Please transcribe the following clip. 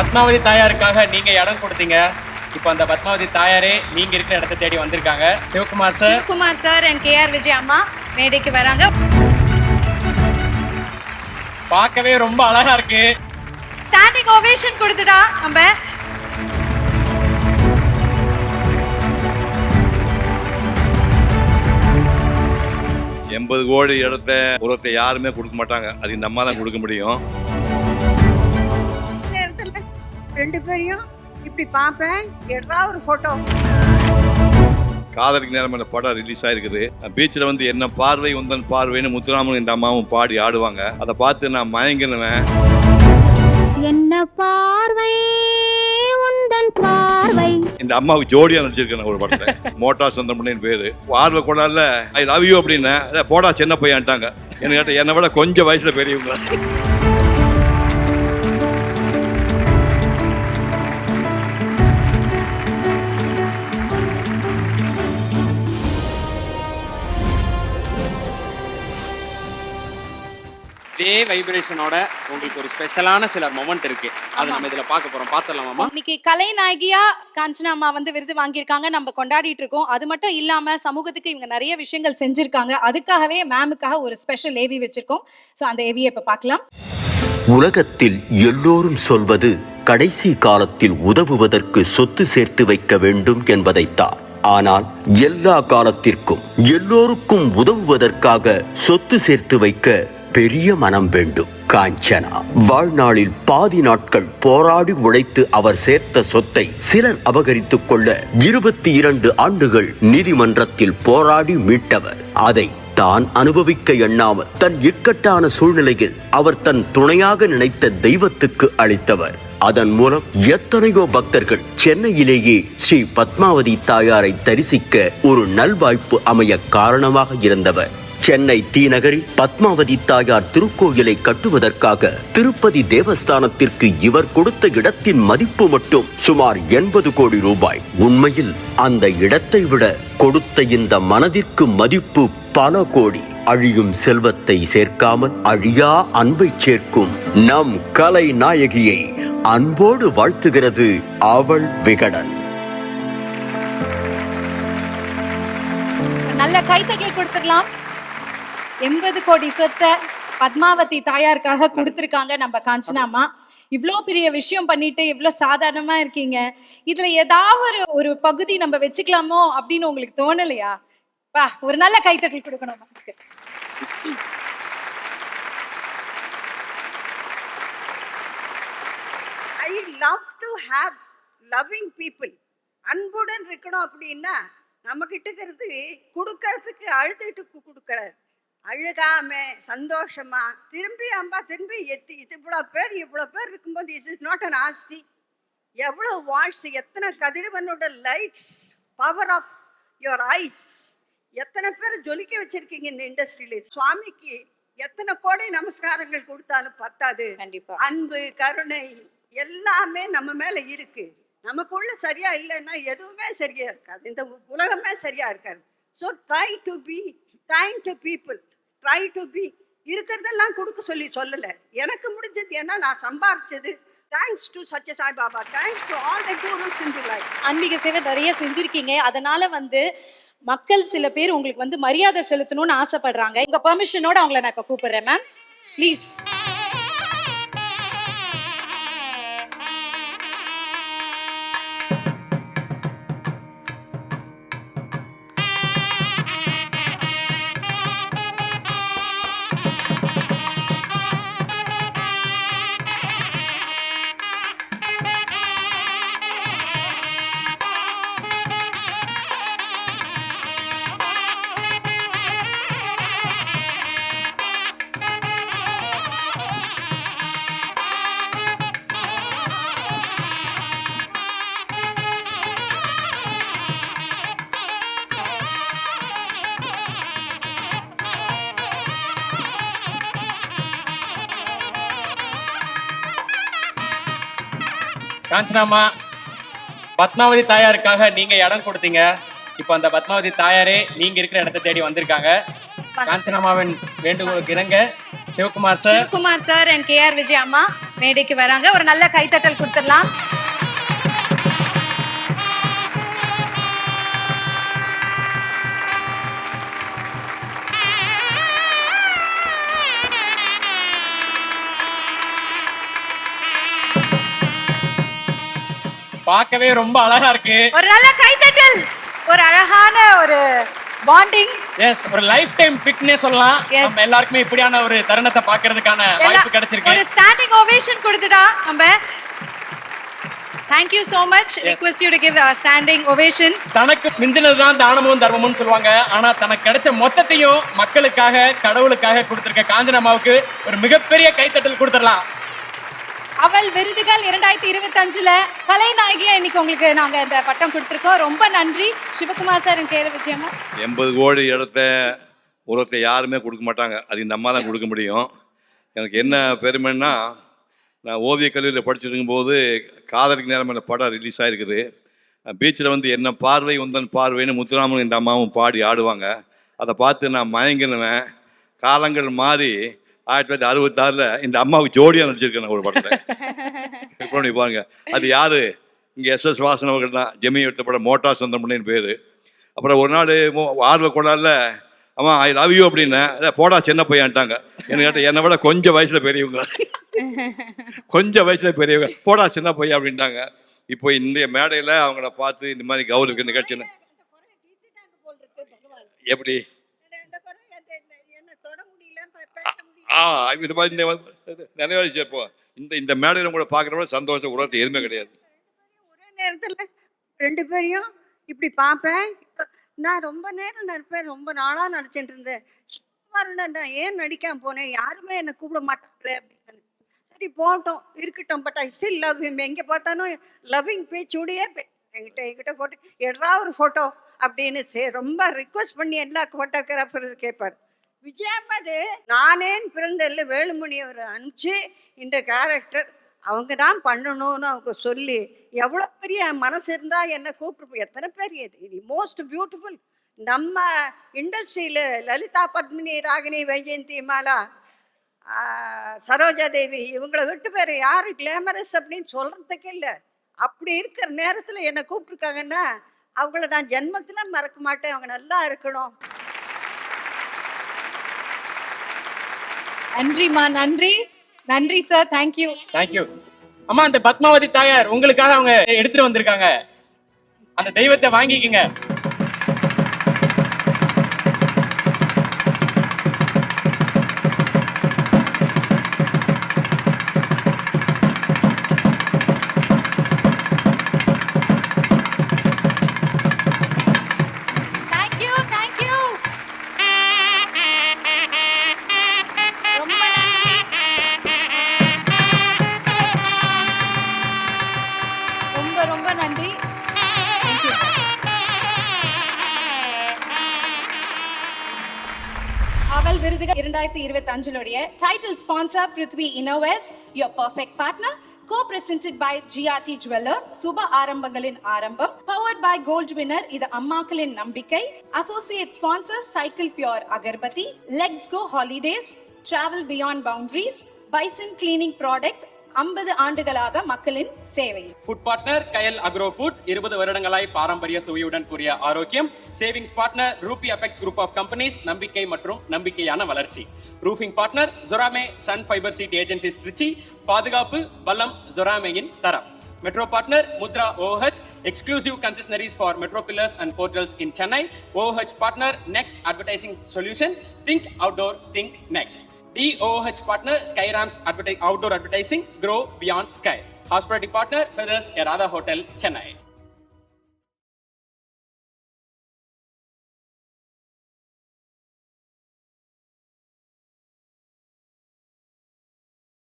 பத்மாவதி தாயாருக்காக நீங்க இடம் கொடுத்தீங்க. இப்போ அந்த பத்மாவதி தாயாரே நீங்க இருக்கிற இடத்தை தேடி வந்திருக்காங்க. Sivakumar sir and KR Vijay அம்மா மேடைக்கு வராங்க. பார்க்கவே ரொம்ப அழகா இருக்கு. ஸ்டாண்டிங் ஓவேஷன் கொடுத்துடா நம்ம. $80 கோடி இடத்த உலகத்தை யாருமே கொடுக்க மாட்டாங்க. அது இந்த அம்மா தான் கொடுக்க முடியும். ரெண்டு பேரையும் இப்படி பார்ப்பேன். ஏதாவது ஒரு போட்டோ. காதலுக்கு நேரம் படம் ரிலீஸ் ஆயிருக்குது. பீச்சில் வந்து என்ன பார்வை உந்தன் பார்வைன்னு முத்துராமன் இந்த அம்மாவும் பாடி ஆடுவாங்க. அதை பார்த்து நான் மயங்கினுவேன். என்ன பார்வை உந்தன் பார்வை. இந்த அம்மாவுக்கு ஜோடியா நடிச்சிருக்கேன் ஒரு படத்துல. மோட்டா சுந்தரமணியன் பேரு. ஆர்வ கொண்டாடல ஐ லவ் யூ அப்படின்னு போடா சின்ன பையன்ட்டாங்க. என்ன கேட்ட என்னை விட கொஞ்சம் வயசுல பெரியவங்க. இதே வைப்ரேஷனோட உங்களுக்கு ஒரு ஸ்பெஷலான சில மொமெண்ட் இருக்கு. அதை நம்ம இதுல பார்க்க போறோம். பார்த்துடலாமா? இன்னைக்கு கலைநாயகியா காஞ்சனா அம்மா வந்து விருது வாங்கியிருக்காங்க. நம்ம கொண்டாடிட்டு இருக்கோம். அது மட்டும் இல்லாம சமூகத்துக்கு இவங்க நிறைய விஷயங்கள் செஞ்சிருக்காங்க. அதுக்காகவே மேமுக்காக ஒரு ஸ்பெஷல் ஏவி வச்சிருக்கோம். ஸோ அந்த ஏவியை இப்ப பார்க்கலாம். உலகத்தில் எல்லோரும் சொல்வது கடைசி காலத்தில் உதவுவதற்கு சொத்து சேர்த்து வைக்க வேண்டும் என்பதைத்தான். ஆனால் எல்லா காலத்திற்கும் எல்லோருக்கும் உதவுவதற்காக சொத்து சேர்த்து வைக்க பெரிய மனம் வேண்டும். காஞ்சனா வாழ்நாளில் பாதி நாட்கள் போராடி உழைத்து அவர் சேர்த்த சொத்தை சிலர் அபகரித்துக் கொள்ள 22 ஆண்டுகள் நீதிமன்றத்தில் போராடி மீட்டவர். அதை தான் அனுபவிக்க எண்ணாமல் தன் இக்கட்டான சூழ்நிலையில் அவர் தன் துணையாக நினைத்த தெய்வத்துக்கு அளித்தவர். அதன் மூலம் எத்தனையோ பக்தர்கள் சென்னையிலேயே ஸ்ரீ பத்மாவதி தாயாரை தரிசிக்க ஒரு நல்வாய்ப்பு அமைய காரணமாக இருந்தவர். சென்னை தி நகரில் பத்மாவதி தாயார் திருக்கோயிலை கட்டுவதற்காக திருப்பதி தேவஸ்தானத்திற்கு இவர் கொடுத்த இடத்தின் மதிப்பு மட்டும் சுமார் 80 கோடி ரூபாய். உண்மையில் அந்த இடத்தை விட கொடுத்த இந்த மனதிற்கு மதிப்பு பல கோடி. அழியும் செல்வத்தை சேர்க்காமல் அழியா அன்பை சேர்க்கும் நம் கலை நாயகியை அன்போடு வாழ்த்துகிறது அவள் விகடன். நல்ல கைத்தட்டல் கொடுத்துடலாம். 80 கோடி சொத்தை பத்மாவதி தாயாருக்காக கொடுத்துருக்காங்க நம்ம காஞ்சனா அம்மா. இவ்வளோ பெரிய விஷயம் பண்ணிட்டு இவ்வளோ சாதாரணமா இருக்கீங்க. இதுல ஏதாவது ஒரு பகுதி நம்ம வச்சுக்கலாமோ அப்படின்னு உங்களுக்கு தோணலையா? வா, ஒரு நல்ல கைத்தட்டல் கொடுக்கணும். I love to have loving people. அன்புடன் இருக்கணும். அப்படின்னா நம்ம கிட்ட இருக்கிறது கொடுக்கறதுக்கு அழுதுகிட்டு கொடுக்கறது. அழுகாம சந்தோஷமா திரும்பி இவ்வளோ பேர் இருக்கும்போது இஸ் இஸ் நாட் அன் ஆஸ்தி. எவ்வளோ வாய்ஸ், எத்தனை கதிரவனோட lights, power of your eyes, எத்தனை பேர் ஜொலிக்க வச்சிருக்கீங்க இந்த இண்டஸ்ட்ரியில. சுவாமிக்கு எத்தனை கோடி நமஸ்காரங்கள் கொடுத்தாலும் பத்தாது. கண்டிப்பா அன்பு கருணை எல்லாமே நம்ம மேல இருக்கு. நமக்குள்ள சரியா இல்லைன்னா எதுவுமே சரியா இருக்காது. இந்த உலகமே சரியா இருக்காது. So try to be kind to people. Try to be. இருக்கிறதெல்லாம் கொடுக்க சொல்லலை. எனக்கு முடிஞ்சது ஏன்னா நான் சம்பாரிச்சது. Thanks to Sathya Sai Baba. Thanks to all the gurus in the life. ஆன்மீக சேவை நிறைய செஞ்சிருக்கீங்க. அதனால வந்து மக்கள் சில பேர் உங்களுக்கு வந்து மரியாதை செலுத்தணும்னு ஆசைப்படுறாங்க. உங்க பெர்மிஷனோட அவங்கள நான் இப்ப கூப்பிடுறேன் மேம், ப்ளீஸ். காஞ்சனாமா, பத்மாவதி தாயாருக்காக நீங்க இடம் கொடுத்தீங்க. இப்போ அந்த பத்மாவதி தாயாரே நீங்க இருக்கிற இடத்தை தேடி வந்திருக்காங்க. காஞ்சனாமாவின் வேண்டுகோளுக்கு இணங்க Sivakumar sir and KR Vijay அம்மா மேடைக்கு வராங்க. ஒரு நல்ல கைத்தட்டல் கொடுத்துடலாம். பார்க்கவே ரொம்ப அழகா இருக்கு. ஒரு நல்ல கைத்தட்டல். ஒரு அழகான ஒரு பாண்டிங். எஸ், ஒரு லைஃப் டைம் ஃபிட்னே சொல்லலாம். Yes. நம்ம எல்லாருக்குமே இப்படியான ஒரு தருணத்தை பார்க்கிறதுக்கான வாய்ப்பு கிடைச்சிருக்கு. ஒரு ஸ்டாண்டிங் ஓவேஷன் கொடுத்துட்டா நம்ம. Thank you so much. Request you to give a standing ovation. தனக்கு மிஞ்சினதுதான் தானமும் தர்மமும் சொல்லுவாங்க. ஆனா தனக்கு கிடைச்ச மொத்தத்தையும் மக்களுக்காக கடவுளுக்காக கொடுத்திருக்க காஞ்சனம்மாவுக்கு ஒரு மிகப்பெரிய கைத்தட்டல் கொடுத்துடலாம். அவள் விருதுகள் 2025ல கலைநாயகியா இன்னைக்கு உங்களுக்கு நாங்க இந்த பட்டம் கொடுத்திருக்கோம். ரொம்ப நன்றி சிவகுமார் சார். கேர விஜயம்மா. 80 கோடி இடத்த உலகத்தை யாருமே கொடுக்க மாட்டாங்க. அது இந்த அம்மா தான் கொடுக்க முடியும். எனக்கு என்ன பெருமைன்னா, நான் ஓவியக் கல்லூரியில் படிச்சுட்டு இருக்கும்போது காதலுக்கு நேரம் என்ற படம் ரிலீஸ் ஆகிருக்குது. பீச்சில் வந்து என்ன பார்வை உந்தன் பார்வைன்னு முத்துராமன் இந்த அம்மாவும் பாடி ஆடுவாங்க. அதை பார்த்து நான் மயங்கினேன். காலங்கள் மாறி 1966 இந்த அம்மாவுக்கு ஜோடியாக நடிச்சிருக்கேன் நான் ஒரு படத்தில். பாருங்க, அது யாரு? இங்கே SS வாசன் அவர்கள் தான். ஜெமி எடுத்த படம் மோட்டார் சந்திரமணின்னு பேர். அப்புறம் ஒரு நாள் ஆர்வ கோளாறுல அம்மா ஐ லவ் யூ அப்படின்னேன். போடா சின்ன பையன்ட்டாங்க. என்ன கேட்ட, என்னை விட கொஞ்சம் வயசுல பெரியவங்க, கொஞ்சம் வயசுல பெரியவங்க, போடா சின்ன பையன் அப்படின்ட்டாங்க. இப்போ இந்த மேடையில் அவங்கள பார்த்து இந்த மாதிரி கௌரவ நிகழ்ச்சின்னு எப்படி இது மாதிரி நினைவாச்சு. இப்போ இந்த மேடையில் கூட பார்க்குறவங்க சந்தோஷம் உலகத்தை எதுவுமே கிடையாது. ஒரே நேரத்தில் 2 பேரையும் இப்படி பார்ப்பேன். நான் ரொம்ப நேரம் நடிப்பேன். ரொம்ப நாளாக நடிச்சுட்டு இருந்தேன். நான் ஏன் நடிக்காம போனேன், யாருமே என்னை கூப்பிட மாட்டாங்களே அப்படின்னு. சரி போட்டோம், இருக்கட்டும். But I still love him. எங்கே பார்த்தாலும் லவ்விங் பேச்சோடையே என்கிட்ட ஃபோட்டோ எடுறா ஒரு ஃபோட்டோ அப்படின்னு ரொம்ப ரிக்வஸ்ட் பண்ணி எல்லா ஃபோட்டோகிராஃபர் கேட்பார். விஜயம்மாது நானேன் பிறந்தல்ல வேலுமணி அவர் அனுப்பிச்சு இந்த கேரக்டர் அவங்க தான் பண்ணணும்னு அவங்க சொல்லி எவ்வளோ பெரிய மனசு இருந்தால் என்னை கூப்பிட்டு எத்தனை பேர். இது மோஸ்ட் பியூட்டிஃபுல். நம்ம இண்டஸ்ட்ரியில் லலிதா, பத்மினி, ராகினி, வைஜெயந்தி மாலா, சரோஜா தேவி இவங்களை விட்டு பேர் யாரு கிளாமரஸ் அப்படின்னு சொல்கிறதுக்கு இல்லை. அப்படி இருக்கிற நேரத்தில் என்னை கூப்பிட்ருக்காங்கன்னா அவங்கள நான் ஜென்மத்தில் மறக்க மாட்டேன். அவங்க நல்லா இருக்கணும். நன்றிமா. நன்றி நன்றி சார். தேங்க்யூ. தேங்க்யூ. அம்மா, அந்த பத்மாவதி தாயார் உங்களுக்காக அவங்க எடுத்துட்டு வந்திருக்காங்க. அந்த தெய்வத்தை வாங்கிக்கங்க. அவள் விருதுகள் 2025 title sponsor Prithvi innovations, your perfect partner. Co-presented by GRT Jewelers, சுப ஆரம்பங்களின் ஆரம்பம். Powered by Gold Winner, இது அம்மாக்களின் நம்பிக்கை. Associate sponsors Cycle Pure agarbatti, Legs Go Holidays, Travel Beyond Boundaries, Bison Cleaning Products, 50 ஆண்டுகளாக மக்களின் சேவை. Food partner Kayal agro foods, 20 வருடங்களாய் பாரம்பரிய சுவையுடன் கூடிய ஆரோக்கியம். Savings partner Ruby Apex group of companies, நம்பிக்கை மற்றும் நம்பிக்கையான வளர்ச்சி. Roofing partner Jorame sun fibre sheet agencies Trichy, பாதுகாப்பு பலம் ஜொராமேயின் தரம். Metro partner Mudra OH, exclusive concessionaries for metro pillars and portals in Chennai. OH partner Next Advertising Solution, think outdoor, think next. DOH partner Skyrams outdoor advertising, grow beyond sky. Hospitality partner Feathers Erada Hotel, Chennai.